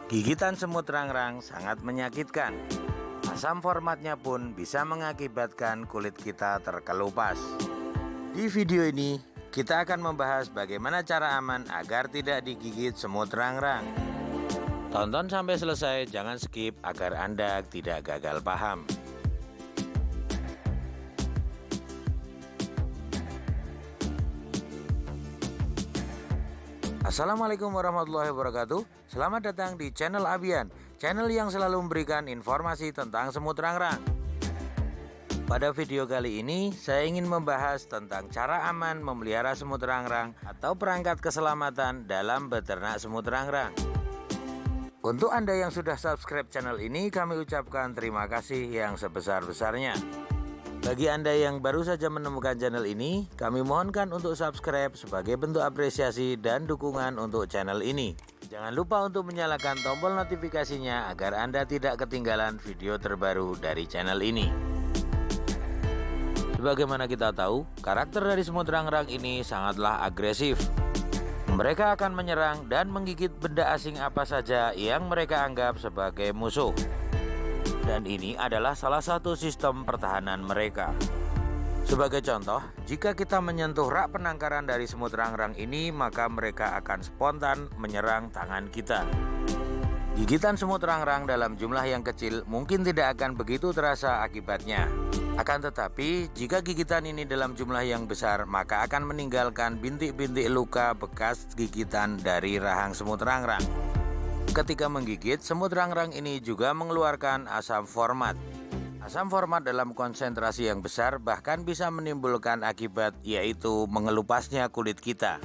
Gigitan semut rangrang sangat menyakitkan. Asam formatnya pun bisa mengakibatkan kulit kita terkelupas. Di video ini, kita akan membahas bagaimana cara aman agar tidak digigit semut rangrang. Tonton sampai selesai, jangan skip agar Anda tidak gagal paham. Assalamualaikum warahmatullahi wabarakatuh. Selamat datang di channel Abian, channel yang selalu memberikan informasi tentang semut rangrang. Pada video kali ini, saya ingin membahas tentang cara aman memelihara semut rangrang atau perangkat keselamatan dalam beternak semut rangrang. Untuk Anda yang sudah subscribe channel ini, kami ucapkan terima kasih yang sebesar-besarnya. Bagi Anda yang baru saja menemukan channel ini, kami mohonkan untuk subscribe sebagai bentuk apresiasi dan dukungan untuk channel ini. Jangan lupa untuk menyalakan tombol notifikasinya agar Anda tidak ketinggalan video terbaru dari channel ini. Sebagaimana kita tahu, karakter dari semut rangrang ini sangatlah agresif. Mereka akan menyerang dan menggigit benda asing apa saja yang mereka anggap sebagai musuh. Dan ini adalah salah satu sistem pertahanan mereka. Sebagai contoh, jika kita menyentuh rak penangkaran dari semut rangrang ini, maka mereka akan spontan menyerang tangan kita. Gigitan semut rangrang dalam jumlah yang kecil mungkin tidak akan begitu terasa akibatnya. Akan tetapi, jika gigitan ini dalam jumlah yang besar, maka akan meninggalkan bintik-bintik luka bekas gigitan dari rahang semut rangrang. Ketika menggigit, semut rangrang ini juga mengeluarkan asam format. Asam format dalam konsentrasi yang besar bahkan bisa menimbulkan akibat, yaitu mengelupasnya kulit kita.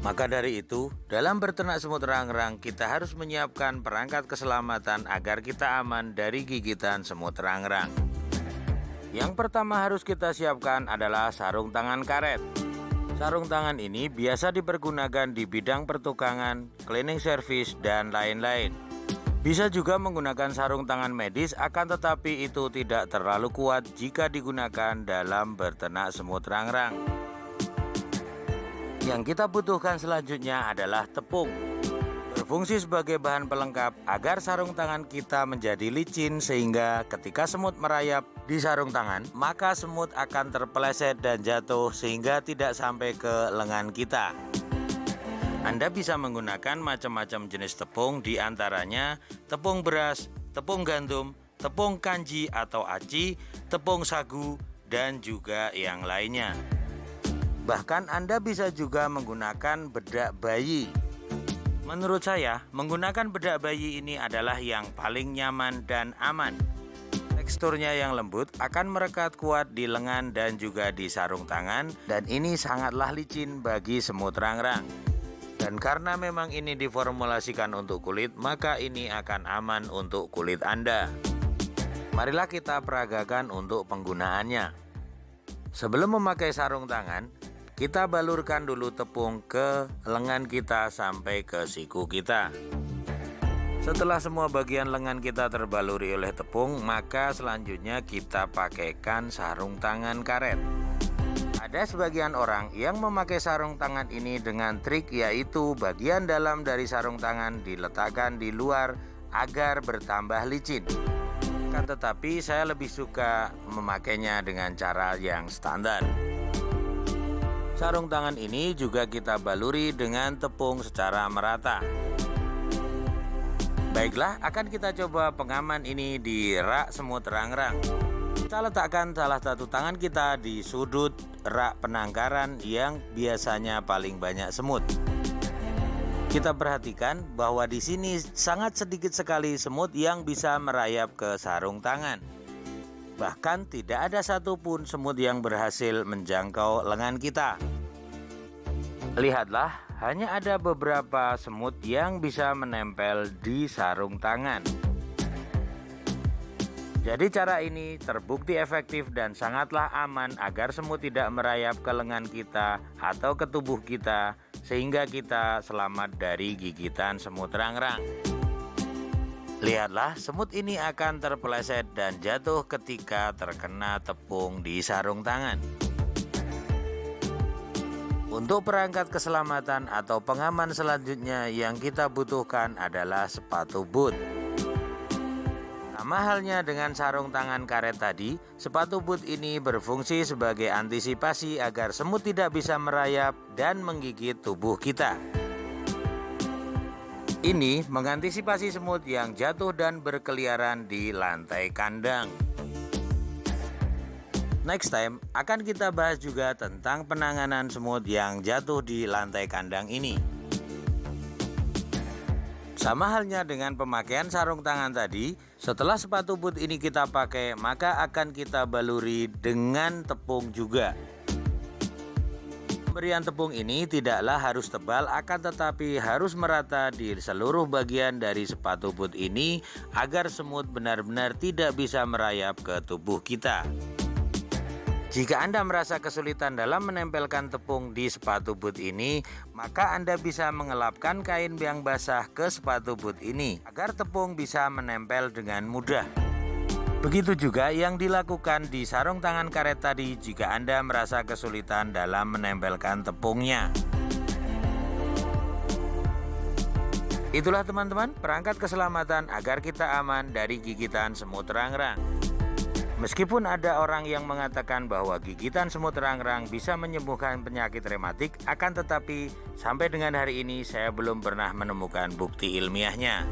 Maka dari itu, dalam berternak semut rangrang kita harus menyiapkan perangkat keselamatan agar kita aman dari gigitan semut rangrang. Yang pertama harus kita siapkan adalah sarung tangan karet. Sarung tangan ini biasa dipergunakan di bidang pertukangan, cleaning service, dan lain-lain. Bisa juga menggunakan sarung tangan medis, akan tetapi itu tidak terlalu kuat jika digunakan dalam berternak semut rangrang. Yang kita butuhkan selanjutnya adalah tepung. Berfungsi sebagai bahan pelengkap agar sarung tangan kita menjadi licin sehingga ketika semut merayap di sarung tangan, maka semut akan terpeleset dan jatuh sehingga tidak sampai ke lengan kita. Anda bisa menggunakan macam-macam jenis tepung, diantaranya tepung beras, tepung gandum, tepung kanji atau aci, tepung sagu, dan juga yang lainnya. Bahkan Anda bisa juga menggunakan bedak bayi. Menurut saya, menggunakan bedak bayi ini adalah yang paling nyaman dan aman. Teksturnya yang lembut akan merekat kuat di lengan dan juga di sarung tangan, dan ini sangatlah licin bagi semut rangrang. Dan karena memang ini diformulasikan untuk kulit, maka ini akan aman untuk kulit Anda. Marilah kita peragakan untuk penggunaannya. Sebelum memakai sarung tangan, kita balurkan dulu tepung ke lengan kita sampai ke siku kita. Setelah semua bagian lengan kita terbaluri oleh tepung, maka selanjutnya kita pakaikan sarung tangan karet. Ada sebagian orang yang memakai sarung tangan ini dengan trik, yaitu bagian dalam dari sarung tangan diletakkan di luar agar bertambah licin. Kan tetapi saya lebih suka memakainya dengan cara yang standar. Sarung tangan ini juga kita baluri dengan tepung secara merata. Baiklah, akan kita coba pengaman ini di rak semut rangrang. Kita letakkan salah satu tangan kita di sudut rak penangkaran yang biasanya paling banyak semut. Kita perhatikan bahwa di sini sangat sedikit sekali semut yang bisa merayap ke sarung tangan. Bahkan tidak ada satupun semut yang berhasil menjangkau lengan kita. Lihatlah, hanya ada beberapa semut yang bisa menempel di sarung tangan. Jadi cara ini terbukti efektif dan sangatlah aman agar semut tidak merayap ke lengan kita atau ke tubuh kita, sehingga kita selamat dari gigitan semut rangrang. Lihatlah, semut ini akan terpeleset dan jatuh ketika terkena tepung di sarung tangan. Untuk perangkat keselamatan atau pengaman selanjutnya yang kita butuhkan adalah sepatu boot. Sama halnya dengan sarung tangan karet tadi, sepatu boot ini berfungsi sebagai antisipasi agar semut tidak bisa merayap dan menggigit tubuh kita. Ini mengantisipasi semut yang jatuh dan berkeliaran di lantai kandang. Next time akan kita bahas juga tentang penanganan semut yang jatuh di lantai kandang ini. Sama halnya dengan pemakaian sarung tangan tadi, setelah sepatu boot ini kita pakai, maka akan kita baluri dengan tepung juga. Pemberian tepung ini tidaklah harus tebal, akan tetapi harus merata di seluruh bagian dari sepatu boot ini agar semut benar-benar tidak bisa merayap ke tubuh kita. Jika Anda merasa kesulitan dalam menempelkan tepung di sepatu boot ini, maka Anda bisa mengelapkan kain yang basah ke sepatu boot ini agar tepung bisa menempel dengan mudah. Begitu juga yang dilakukan di sarung tangan karet tadi jika Anda merasa kesulitan dalam menempelkan tepungnya. Itulah teman-teman perangkat keselamatan agar kita aman dari gigitan semut rangrang. Meskipun ada orang yang mengatakan bahwa gigitan semut rangrang bisa menyembuhkan penyakit rematik, akan tetapi sampai dengan hari ini saya belum pernah menemukan bukti ilmiahnya.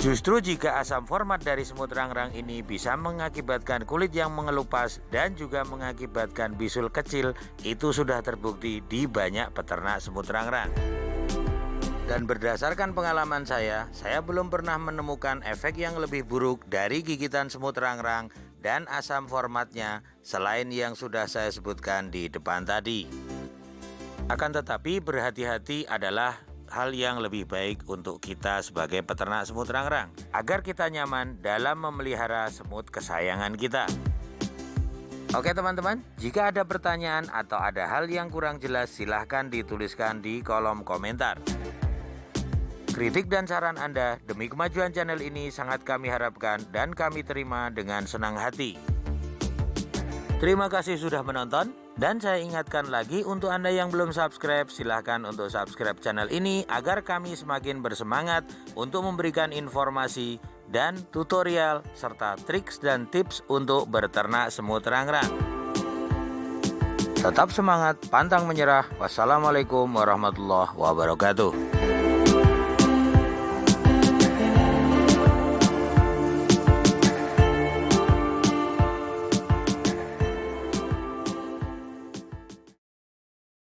Justru jika asam format dari semut rangrang ini bisa mengakibatkan kulit yang mengelupas dan juga mengakibatkan bisul kecil, itu sudah terbukti di banyak peternak semut rangrang. Dan berdasarkan pengalaman saya belum pernah menemukan efek yang lebih buruk dari gigitan semut rangrang dan asam formatnya selain yang sudah saya sebutkan di depan tadi. Akan tetapi berhati-hati adalah hal yang lebih baik untuk kita sebagai peternak semut rangrang agar kita nyaman dalam memelihara semut kesayangan kita. Oke teman-teman, jika ada pertanyaan atau ada hal yang kurang jelas silahkan dituliskan di kolom komentar. Kritik dan saran Anda demi kemajuan channel ini sangat kami harapkan dan kami terima dengan senang hati. Terima kasih sudah menonton dan saya ingatkan lagi untuk Anda yang belum subscribe, silahkan untuk subscribe channel ini agar kami semakin bersemangat untuk memberikan informasi dan tutorial serta triks dan tips untuk berternak semut rangrang. Tetap semangat, pantang menyerah. Wassalamualaikum warahmatullahi wabarakatuh.